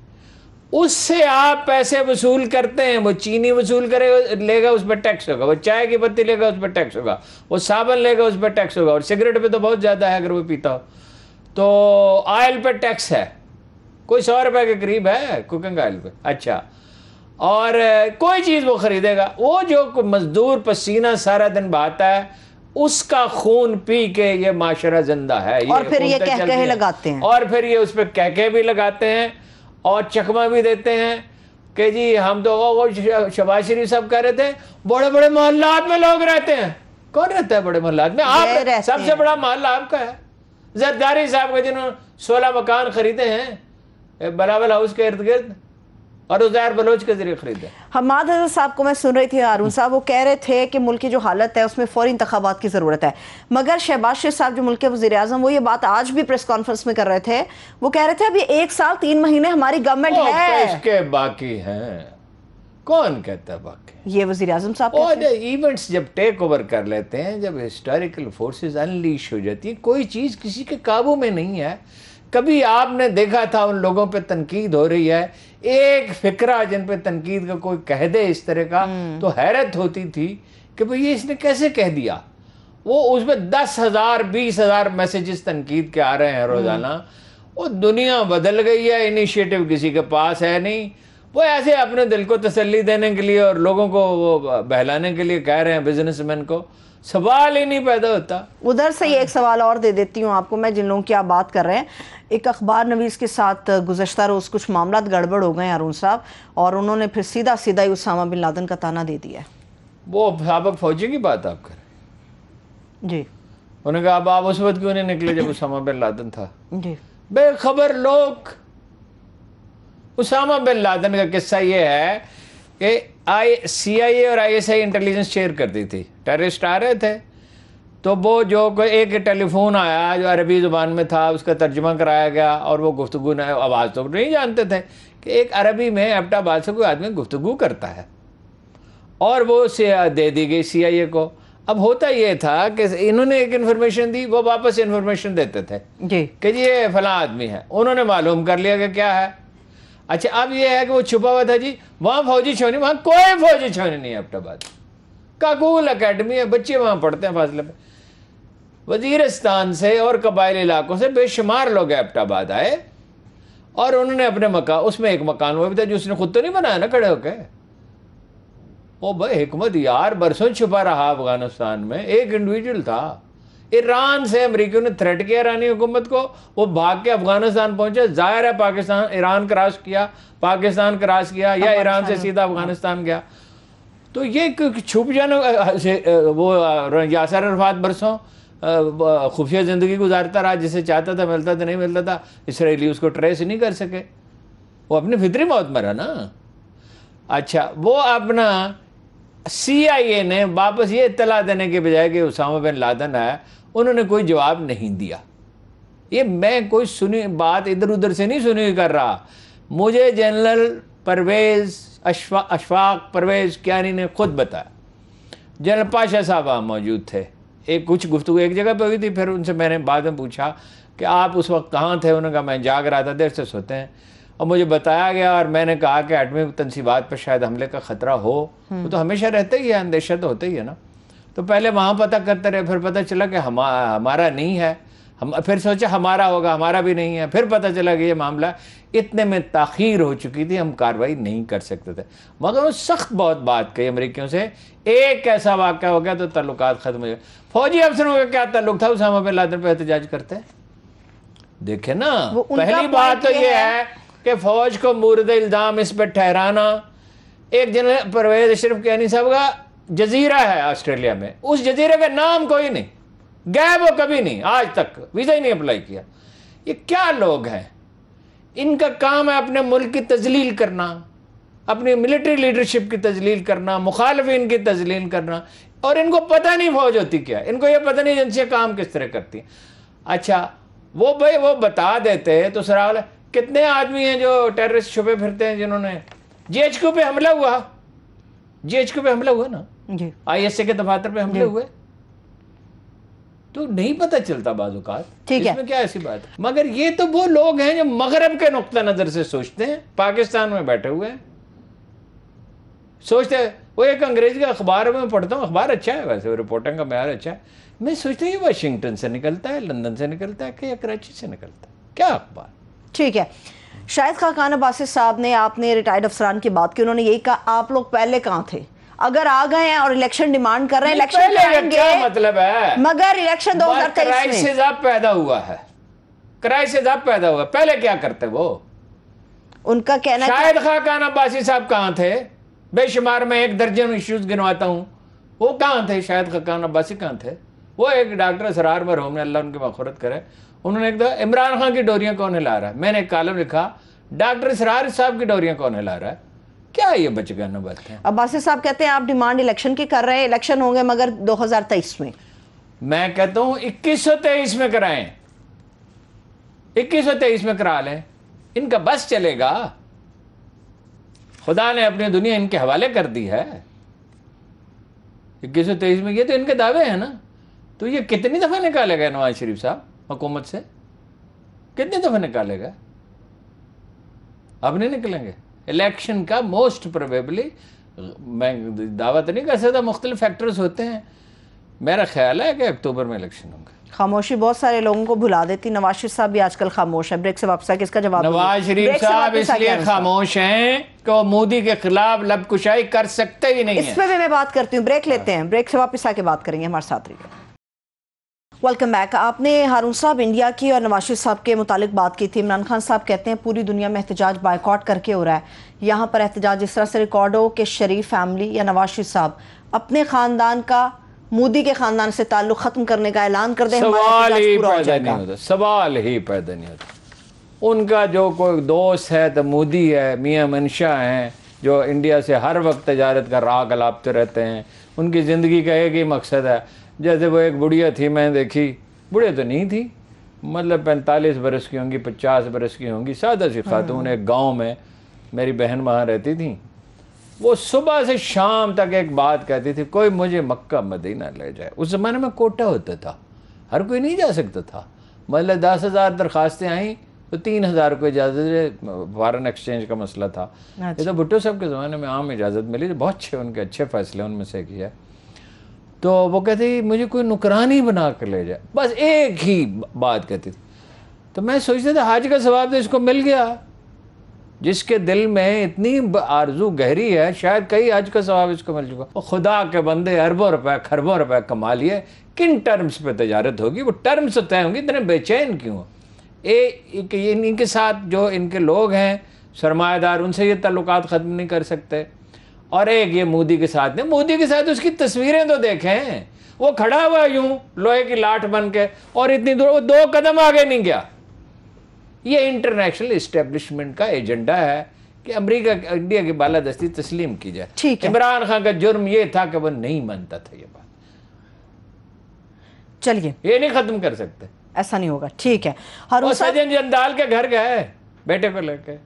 اس سے آپ پیسے وصول کرتے ہیں. وہ چینی وصول کرے گا, لے گا, اس پہ ٹیکس ہوگا. وہ چائے کی پتی لے گا, اس پہ ٹیکس ہوگا. وہ صابن لے گا, اس پہ ٹیکس ہوگا. اور سگریٹ پہ تو بہت زیادہ ہے اگر وہ پیتا ہو. تو آئل پہ ٹیکس ہے, کوئی 100 روپے کے قریب ہے کوکنگ آئل پہ. اچھا, اور کوئی چیز وہ خریدے گا, وہ جو مزدور پسینہ سارا دن بہاتا ہے, اس کا خون پی کے یہ معاشرہ زندہ ہے. اور پھر یہ کہکہے لگاتے ہیں, اور پھر یہ اس پہ کہکہے بھی لگاتے ہیں اور چکمہ بھی دیتے ہیں کہ جی ہم تو وہ شہباز شریف صاحب کہہ رہے تھے بڑے بڑے محلات میں لوگ رہتے ہیں. کون رہتا ہے بڑے محلات میں؟ آپ. سب سے بڑا محلہ آپ کا ہے. زرداری صاحب کا جنہوں نے 16 مکان خریدے ہیں بلاول ہاؤس کے ارد گرد, اور عزیر بلوچ کے ذریعے خریدے. حماد حضرت صاحب کو میں سن رہی تھی ہارون صاحب, وہ کہہ رہے تھے کہ ملک کی جو حالت ہے اس میں فوری انتخابات کی ضرورت ہے, مگر شہباز شریف صاحب جو ملک کے وزیر اعظم, وہ یہ بات آج بھی پریس کانفرنس میں کر رہے تھے. وہ کہہ رہے تھے ابھی 1 سال 3 مہینے ہماری گورنمنٹ ہے. اس کے باقی ہیں, کون کہتا ہے باقی؟ یہ وزیر اعظم صاحب اور ایونٹس جب ٹیک اوور کر لیتے ہیں, جب ہسٹوریکل فورسز انلیش ہو جاتی ہیں, کوئی چیز کسی کے قابو میں نہیں ہے. کبھی آپ نے دیکھا تھا ان لوگوں پہ تنقید ہو رہی ہے, ایک فکرہ جن پہ تنقید کا کوئی کہہ دے اس طرح کا, تو حیرت ہوتی تھی کہ بھئی یہ اس نے کیسے کہہ دیا. وہ اس میں 10,000 20,000 میسیجز تنقید کے آ رہے ہیں روزانہ. وہ دنیا بدل گئی ہے, انیشیٹو کسی کے پاس ہے نہیں. وہ ایسے اپنے دل کو تسلی دینے کے لیے اور لوگوں کو وہ بہلانے کے لیے کہہ رہے ہیں بزنس مین کو. سوال ہی نہیں پیدا ہوتا. ادھر سے ایک سوال اور دے دیتی ہوں آپ کو میں, جن لوگوں کی آپ بات کر رہے ہیں. ایک اخبار نویس کے ساتھ گزشتہ روز کچھ معاملات گڑبڑ ہو گئے ہیں ہارون صاحب, اور انہوں نے پھر سیدھا ہی اسامہ بن لادن کا تانا دے دیا ہے. وہ سابق فوجی کی بات آپ کر رہے ہیں جی. انہوں نے کہا اب آپ اس وقت کیوں نہیں نکلے جب اسامہ بن لادن تھا؟ جی. بے خبر لوگ. اسامہ بن لادن کا قصہ یہ ہے کہ CIA اور ISI انٹیلیجنس شیئر کرتی تھی. ٹیررسٹ آ رہے تھے تو وہ جو کوئی ایک ٹیلی فون آیا جو عربی زبان میں تھا, اس کا ترجمہ کرایا گیا, اور وہ گفتگو آواز تو نہیں جانتے تھے کہ ایک عربی میں ایبٹ آباد سے کوئی آدمی گفتگو کرتا ہے, اور وہ دے دی گئی CIA کو. اب ہوتا یہ تھا کہ انہوں نے ایک انفارمیشن دی, وہ واپس انفارمیشن دیتے تھے جی کہ جی یہ فلاں آدمی ہے. انہوں نے معلوم کر لیا کہ کیا ہے. اچھا اب یہ ہے کہ وہ چھپا ہوا تھا جی وہاں فوجی چھونی, وہاں کوئی فوجی چھونی نہیں ہے. ایبٹ آباد کاکول اکیڈمی ہے, بچے وہاں پڑھتے ہیں فاصلے پہ. وزیرستان سے اور قبائلی علاقوں سے بے شمار لوگ ایبٹ آباد آئے, اور انہوں نے اپنے مکان, اس میں ایک مکان وہ بھی تھا جو اس نے خود تو نہیں بنایا نا کھڑے ہو کے. وہ بھائی حکمت یار برسوں چھپا رہا افغانستان میں, ایک انڈیویجول تھا. ایران سے امریکیوں نے تھریٹ کیا ایرانی حکومت کو, وہ بھاگ کے افغانستان پہنچے. ظاہر ہے پاکستان ایران کراس کیا, پاکستان کراس کیا, یا ایران سے سیدھا افغانستان گیا. تو یہ چھپ جانا, وہ یاسر عرفات برسوں خفیہ زندگی گزارتا رہا, جسے چاہتا تھا ملتا تھا, نہیں ملتا تھا. اسرائیلی اس کو ٹریس نہیں کر سکے, وہ اپنی فطری موت مرا نا. اچھا وہ اپنا CIA نے واپس یہ اطلاع دینے کے بجائے کہ اسامہ بن لادن ہے, انہوں نے کوئی جواب نہیں دیا. یہ میں کوئی سنی بات ادھر ادھر سے نہیں سنی کر رہا, مجھے جنرل پرویز اشفاق پرویز کیانی نے خود بتایا. جنرل پاشا صاحب وہاں موجود تھے. ایک کچھ گفتگو ایک جگہ پہ ہوئی تھی, پھر ان سے میں نے بعد میں پوچھا کہ آپ اس وقت کہاں تھے؟ انہوں نے کہا میں جاگ رہا تھا, دیر سے سوتے ہیں. اور مجھے بتایا گیا, اور میں نے کہا کہ ایٹمی تنصیبات پر شاید حملے کا خطرہ ہو. وہ تو ہمیشہ رہتا ہی ہے, اندیشہ تو ہوتا ہی ہے نا. تو پہلے وہاں پتہ کرتے رہے, پھر پتہ چلا کہ ہمارا نہیں ہے. پھر سوچا ہمارا ہوگا, ہمارا بھی نہیں ہے. پھر پتہ چلا کہ یہ معاملہ اتنے میں تاخیر ہو چکی تھی, ہم کارروائی نہیں کر سکتے تھے. مگر وہ سخت بہت بات کہی امریکیوں سے. ایک ایسا واقعہ ہو گیا تو تعلقات ختم ہو گئے. فوجی افسروں کا کیا تعلق تھا اسامہ بن لادن پہ احتجاج کرتے؟ دیکھیں نا, پہلی بات تو یہ ہے کہ فوج کو مورد الزام اس پہ ٹھہرانا. ایک جنرل پرویز اشرف کیانی صاحب کا جزیرہ ہے آسٹریلیا میں, اس جزیرے کا نام کوئی نہیں, گئے وہ کبھی نہیں, آج تک ویزا ہی نہیں اپلائی کیا. یہ کیا لوگ ہیں؟ ان کا کام ہے اپنے ملک کی تذلیل کرنا, اپنی ملٹری لیڈرشپ کی تذلیل کرنا, مخالفین کی تذلیل کرنا. اور ان کو پتہ نہیں فوج ہوتی کیا, ان کو یہ پتہ نہیں ایجنسیاں کام کس طرح کرتی ہیں. اچھا وہ بھائی وہ بتا دیتے تو سرال کتنے آدمی ہیں جو ٹیررسٹ چھپے پھرتے ہیں, جنہوں نے GHQ پہ حملہ ہوا, GHQ پہ حملہ ہوا نا, ISA کے دفاتر پہ حملے ہوئے, تو نہیں پتہ چلتا بعض اوقات. اس میں کیا ایسی بات ہے؟ مگر یہ تو وہ لوگ ہیں جو مغرب کے نقطہ نظر سے سوچتے ہیں, پاکستان میں بیٹھے ہوئے ہیں سوچتے ہیں. وہ ایک انگریزی کا اخبار میں پڑھتا ہوں, اخبار اچھا ہے ویسے, رپورٹنگ کا معیار اچھا ہے. میں سوچتا ہوں یہ واشنگٹن سے نکلتا ہے, لندن سے نکلتا ہے, کہ یا کراچی سے نکلتا ہے, کیا اخبار. ٹھیک ہے. شاہد خاقان عباسی صاحب نے, آپ نے ریٹائرڈ افسران کی بات کی, انہوں نے یہی کہا آپ لوگ پہلے کہاں تھے؟ اگر آ گئے ہیں اور الیکشن ڈیمانڈ کر رہے ہیں, الیکشن کریں گے, کیا مطلب ہے؟ مگر الیکشن 2023 میں کرائسس اب پیدا ہوا ہے, کرائسس اب پیدا ہوا, پہلے کیا کرتے وہ؟ ان کا کہنا ہے شاہد خاقان عباسی صاحب کہاں تھے؟ بے شمار میں 1 درجن ایشوز گنواتا ہوں، وہ کہاں تھے؟ شاہد خاقان عباسی کہاں تھے؟ وہ ایک ڈاکٹر اسرار مرحوم نے، اللہ ان کی مغفرت کرے، انہوں نے ایک دفعہ عمران خان کی ڈوریاں کون ہلا رہا ہے، میں نے ایک کالم لکھا ڈاکٹر اسرار صاحب کی ڈوریاں کون ہلا رہا ہے؟ کیا یہ بچ گئے نا بات ہے؟ عباسی صاحب کہتے ہیں آپ ڈیمانڈ الیکشن کی کر رہے ہیں، الیکشن ہوں گے مگر 2023 میں. میں کہتا ہوں 2123 میں کرائیں، 2123 میں کرا لیں، ان کا بس چلے گا؟ خدا نے اپنی دنیا ان کے حوالے کر دی ہے. 2123 میں یہ تو ان کے دعوے ہیں نا، تو یہ کتنی دفعہ نکالے گا نواز شریف صاحب حکومت سے؟ کتنی دفعہ نکالے گا؟ اب نہیں نکلیں گے. الیکشن کا موسٹ پروبیبلی، میں دعوت نہیں کر سکتا، مختلف فیکٹرز ہوتے ہیں، میرا خیال ہے کہ اکتوبر میں الیکشن ہوں گے. خاموشی بہت سارے لوگوں کو بھلا دیتی. نواز شریف صاحب بھی آج کل خاموش ہے. بریک سے واپس آ کے اس کا جواب نواز شریف صاحب اس لیے خاموش ہیں کہ وہ مودی کے خلاف لب کشائی کر سکتے ہی نہیں ہیں. اس پہ بھی میں بات کرتی ہوں. بریک لیتے ہیں، بریک سے واپس آ کے بات کریں گے. ہمارے ساتھ رہیے. Welcome back. آپ نے ہارون صاحب انڈیا کی اور نواز شریف صاحب کے متعلق بات کی تھی. عمران خان صاحب کہتے ہیں پوری دنیا میں احتجاج بائیکاٹ کر کے ہو رہا ہے، یہاں پر احتجاج اس طرح سے ریکارڈ ہو کہ شریف فیملی یا نواز شریف صاحب اپنے خاندان کا مودی کے خاندان سے تعلق ختم کرنے کا اعلان کر دیں، سوال ہی پیدا نہیں ہوتا، سوال ہی پیدا نہیں ہوتا. ان کا جو کوئی دوست ہے تو مودی ہے، میاں منشا ہیں جو انڈیا سے ہر وقت تجارت کا راہ گلاپتے رہتے ہیں. ان کی زندگی کا ایک ہی مقصد ہے. جیسے وہ ایک بڑھیا تھی، میں دیکھی، بڑھیا تو نہیں تھی، مطلب 45 برس کی ہوں گی، 50 برس کی ہوں گی، سادہ سی خاتون، ایک گاؤں میں میری بہن وہاں رہتی تھی. وہ صبح سے شام تک ایک بات کہتی تھی، کوئی مجھے مکہ مدینہ لے جائے. اس زمانے میں کوٹا ہوتا تھا، ہر کوئی نہیں جا سکتا تھا. مطلب 10,000 درخواستیں آئیں تو 3,000 کو اجازت، فارن ایکسچینج کا مسئلہ تھا. یہ تو بھٹو صاحب کے زمانے میں عام اجازت ملی، بہت اچھے ان کے اچھے فیصلے ان میں سے کیا. تو وہ کہتی مجھے کوئی نکرانی بنا کر لے جائے، بس ایک ہی بات کہتی تھی. تو میں سوچتا تھا حج کا ثواب تو اس کو مل گیا. جس کے دل میں اتنی آرزو گہری ہے، شاید کئی حج کا ثواب اس کو مل چکا. خدا کے بندے اربوں روپے کھربوں روپے کما لیے، کن ٹرمز پہ تجارت ہوگی؟ وہ ٹرمز تو طے ہوں گی، اتنے بے چین کیوں؟ ان کے ساتھ جو ان کے لوگ ہیں سرمایہ دار، ان سے یہ تعلقات ختم نہیں کر سکتے. اور ایک یہ مودی کے ساتھ نہیں، مودی کے ساتھ اس کی تصویریں تو دیکھیں، وہ کھڑا ہوا یوں لوہے کی لاٹھ بن کے اور اتنی دور، وہ 2 قدم آگے نہیں گیا. یہ انٹرنیشنل اسٹیبلشمنٹ کا ایجنڈا ہے کہ امریکہ انڈیا کی بالادستی تسلیم کی جائے. عمران خان کا جرم یہ تھا کہ وہ نہیں مانتا تھا یہ بات. چلیے یہ نہیں ختم کر سکتے، ایسا نہیں ہوگا. ٹھیک ہے. اور سجن جندال کے گھر گئے بیٹے کو لے کے،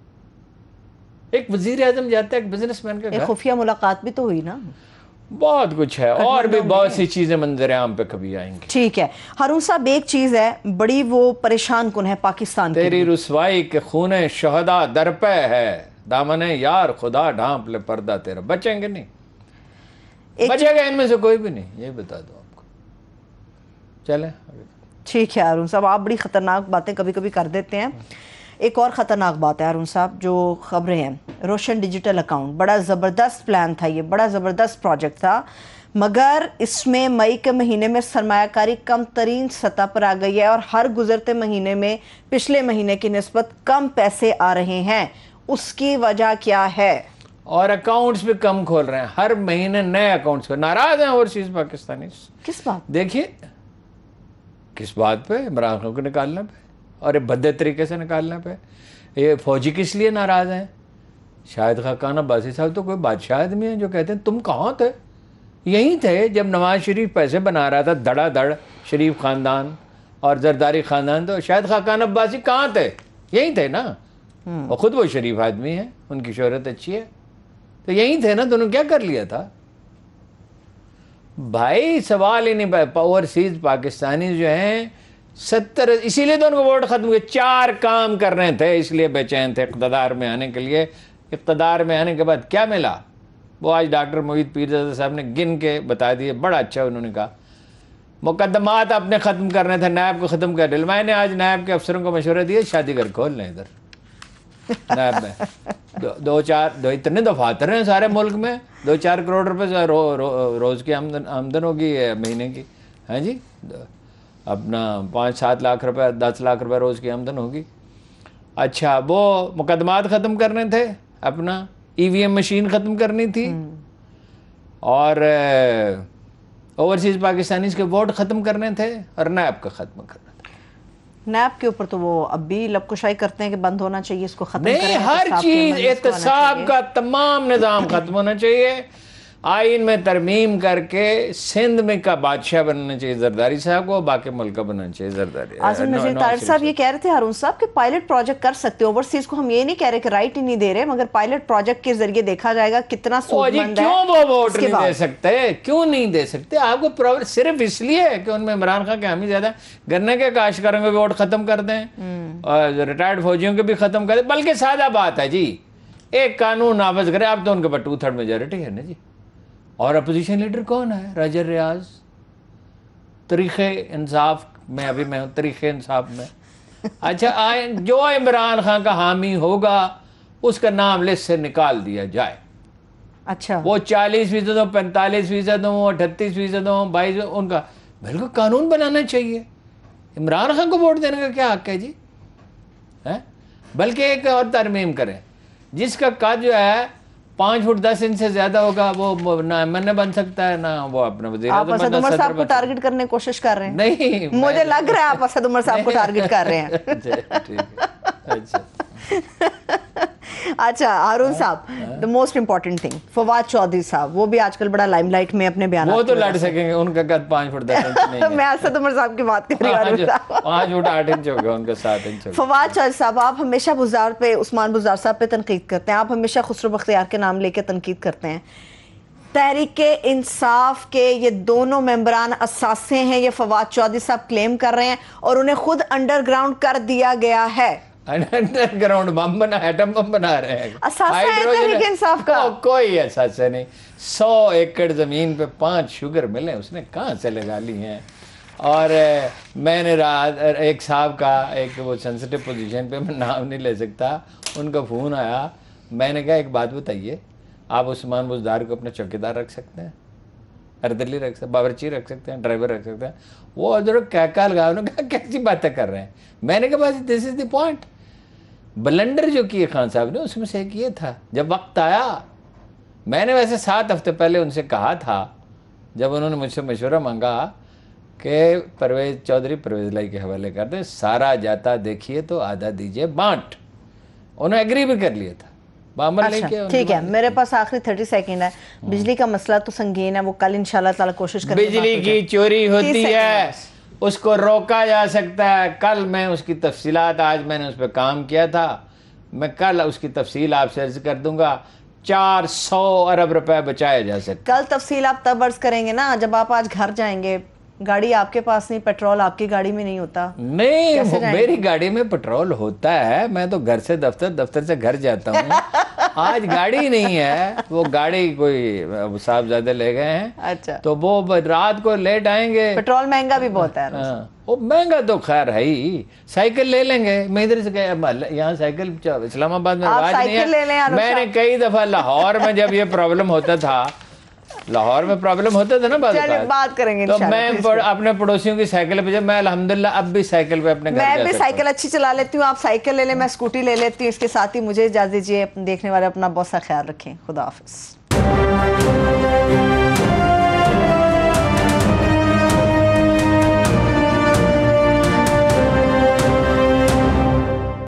ایک وزیر اعظم جاتا ہے ایک بزنس مین کے گھر. خفیہ ملاقات بھی تو ہوئی نا. بہت کچھ ہے، اور بھی بہت سی چیزیں منظر عام پہ کبھی آئیں گی. ٹھیک ہے. ہارون صاحب ایک چیز ہے بڑی، وہ پریشان کن ہے پاکستان کی. تیری رسوائی کے خون شہداء در پہ ہے، دامن یار خدا ڈھانپ لے پردہ تیرا. بچیں گے نہیں، بچے گا ان میں سے کوئی بھی نہیں، یہ بتا دو آپ کو. چلیں. ٹھیک ہے ہارون صاحب، آپ بڑی خطرناک باتیں کبھی کبھی کر دیتے ہیں. ایک اور خطرناک بات ہے ہارون صاحب، جو خبریں ہیں، روشن ڈیجیٹل اکاؤنٹ، بڑا زبردست پلان تھا، یہ بڑا زبردست پروجیکٹ تھا، مگر اس میں مئی کے مہینے میں سرمایہ کاری کم ترین سطح پر آ گئی ہے اور ہر گزرتے مہینے میں پچھلے مہینے کی نسبت کم پیسے آ رہے ہیں. اس کی وجہ کیا ہے؟ اور اکاؤنٹس بھی کم کھول رہے ہیں، ہر مہینے نئے اکاؤنٹس پہ ناراض ہیں اوورسیز پاکستانی. کس بات؟ دیکھیے کس بات پہ؟ عمران خان کو نکالنے پہ اور بھدے طریقے سے نکالنے پہ. یہ فوجی کس لیے ناراض ہیں؟ شاہد خاقان عباسی صاحب تو کوئی بادشاہ آدمی ہیں جو کہتے ہیں تم کہاں تھے؟ یہیں تھے جب نواز شریف پیسے بنا رہا تھا دھڑا دھڑ، شریف خاندان اور زرداری خاندان. تو شاہد خاقان عباسی کہاں تھے؟ یہیں تھے نا. اور خود وہ شریف آدمی ہیں، ان کی شہرت اچھی ہے، تو یہیں تھے نا. تو انہوں نے کیا کر لیا تھا بھائی؟ سوال ہی نہیں. اوورسیز پاکستانی جو ہیں 70، اسی لیے تو ان کو ووٹ ختم ہوئے. 4 کام کر رہے تھے، اس لیے بے چین تھے اقتدار میں آنے کے لیے. اقتدار میں آنے کے بعد کیا ملا؟ وہ آج ڈاکٹر موید پیرزادہ صاحب نے گن کے بتا دیے. بڑا اچھا انہوں نے کہا مقدمات اپنے ختم کرنے تھے، نیب کو ختم کر دیا. میں نے آج نیب کے افسروں کو مشورہ دیا شادی گھر کھول لیں ادھر نیب میں. 2-4 اتنے دفاتر ہیں سارے ملک میں، 2-4 کروڑ روپے روز کی آمدن ہوگی مہینے کی. ہاں جی، اپنا 5-7 لاکھ روپے 10 لاکھ روپے روز کی آمدن ہوگی. اچھا وہ مقدمات ختم کرنے تھے, اپنا ای وی ایم مشین ختم کرنی تھی, اور اوورسیز پاکستانیز کے ووٹ ختم کرنے تھے, اور نیب کا ختم کرنا تھا. نیب کے اوپر تو وہ اب بھی لب کشائی کرتے ہیں کہ بند ہونا چاہیے, اس کو ختم کریں. نہیں, ہر چیز احتساب کا تمام نظام ختم ہونا چاہیے. آئین میں ترمیم کر کے سندھ میں کا بادشاہ بننا چاہیے زرداری صاحب کو, باقی ملک کا بننا چاہیے زرداری. عاصم نذیر طاہر صاحب یہ کہہ رہے تھے ہارون صاحب کہ پائلٹ پروجیکٹ کر سکتے, اوورسیز کو ہم یہ نہیں کہہ رہے کہ رائٹ ہی نہیں دے رہے, مگر پائلٹ پروجیکٹ کے ذریعے دیکھا جائے گا کتنا سود مند ہے. کیوں وہ ووٹ نہیں دے سکتے, کیوں نہیں دے سکتے؟ آپ کو پرابلم صرف اس لیے ہے کہ ان میں عمران خان کے حامی زیادہ, گنے کے کاشتکاروں کے ووٹ ختم کر دیں, اور ریٹائرڈ فوجیوں کے بھی ختم کر دیں. بلکہ سادہ بات ہے جی, ایک قانون نافذ کرے. اب تو ان کے پاس 2/3 میجورٹی ہے نا جی, اور اپوزیشن لیڈر کون ہے؟ راجر ریاض. طریق انصاف میں, ابھی میں ہوں طریق انصاف میں. اچھا, جو عمران خان کا حامی ہوگا اس کا نام لسٹ سے نکال دیا جائے. اچھا, وہ 40% ہو, 45% ہو, 38% ہو, 22%, ان کا بالکل قانون بنانا چاہیے. عمران خان کو ووٹ دینے کا کیا حق ہے جی؟ بلکہ ایک اور ترمیم کریں, جس کا قد جو ہے 5 فٹ 10 انچ سے زیادہ ہوگا وہ نہ ایم این اے بن سکتا ہے, نہ وہ اپنا وزیر اعظم. آپ اسد عمر صاحب کو ٹارگٹ کرنے کی کوشش کر رہے ہیں؟ نہیں, مجھے لگ رہا ہے آپ اسد عمر صاحب کو ٹارگٹ کر رہے ہیں. اچھا ہارون صاحب, the most important thing, Fawad Chaudhry صاحب, وہ بھی آج کل بڑا لائم لائٹ میں اپنے بیانات. وہ تو لڑ سکیں گے, ان کا قد 5 فٹ 10 انچ نہیں ہے. میں اسد عمر صاحب کی بات کر رہی ہوں. 5 فٹ 8 انچ ہوگا ان کا, 7 انچ ہوگا. فواد چودھری صاحب, آپ ہمیشہ بزار پہ, عثمان بزار صاحب پہ تنقید کرتے ہیں, آپ ہمیشہ خسرو بختیار کے نام لے کے تنقید کرتے ہیں. تحریک انصاف کے یہ دونوں ممبران اثاثے ہیں, یہ فواد چودھری صاحب کلیم کر رہے ہیں, اور انہیں خود انڈر گراؤنڈ کر دیا گیا ہے. انڈر گراؤنڈ بم بنا, ایٹم بم بنا رہے ہیں. اثاثہ ہے تحریک انصاف کا؟ کوئی اثاثہ نہیں. 100 ایکڑ زمین پہ 5 شوگر ملیں, اس نے کہاں سے لگا لی ہیں. اور میں نے رات ایک صاحب کا, ایک وہ سینسٹیو پوزیشن پہ, میں نام نہیں لے سکتا, ان کا فون آیا. میں نے کہا ایک بات بتائیے, آپ عثمان بزدار کو اپنا چوکیدار رکھ سکتے ہیں, اردلی رکھ سکتے ہیں, باورچی رکھ سکتے ہیں, ڈرائیور رکھ سکتے ہیں؟ وہ ادھر کہا لگا, انہوں نے کہا کیسی باتیں کر رہے ہیں. میں نے کہا بس دس از دی پوائنٹ. بلنڈر جو کیے خان صاحب نے, اس میں سے ایک یہ تھا, جب وقت آیا, میں نے ویسے 7 ہفتے پہلے ان سے کہا تھا, جب انہوں نے مجھ سے مشورہ مانگا کہ پرویز چودھری پرویز لائی کے حوالے کر دیں, سارا جاتا دیکھیے تو آدھا دیجئے بانٹ. انہوں نے ایگری بھی کر لیا تھا. ٹھیک ہے, میرے پاس آخری 30 سیکنڈ ہے. بجلی کا مسئلہ تو سنگین ہے, وہ کل انشاءاللہ تعالی کوشش کریں گے. بجلی کی چوری ہوتی ہے, اس کو روکا جا سکتا ہے. کل میں اس کی تفصیلات, آج میں نے اس پہ کام کیا تھا, میں کل اس کی تفصیل آپ سے عرض کر دوں گا. 400 ارب روپے بچایا جا سکتا. کل تفصیل آپ تب عرض کریں گے نا جب آپ آج گھر جائیں گے. گاڑی آپ کے پاس نہیں, پیٹرول آپ کی گاڑی میں نہیں ہوتا. نہیں, میری گاڑی میں پیٹرول ہوتا ہے, میں تو گھر سے دفتر, دفتر سے گھر جاتا ہوں. آج گاڑی نہیں ہے, وہ گاڑی کوئی صاحبزادہ لے گئے ہیں. اچھا, تو وہ رات کو لیٹ آئیں گے. پیٹرول مہنگا بھی بہت ہے. وہ مہنگا تو خیر ہے ہی. سائیکل لے لیں گے. میں ادھر سے یہاں سائیکل اسلام آباد میں رواج نہیں ہے. میں نے کئی دفعہ لاہور میں جب یہ پرابلم ہوتا تھا, لاہور میں پرابلم ہوتا تھا نا, بات کریں گے تو میں اپنے پڑوسیوں کی سائیکل پہ, جب میں الحمدللہ اب بھی سائیکل پہ اپنے گھر جا سکتا ہوں. میں بھی سائیکل اچھی چلا لیتی ہوں, آپ سائیکل لے لیں, میں اسکوٹی لے لیتی ہوں. اس کے ساتھ ہی مجھے اجازت دیجیے, دیکھنے والے اپنا بہت سا خیال رکھیں. خدا حافظ.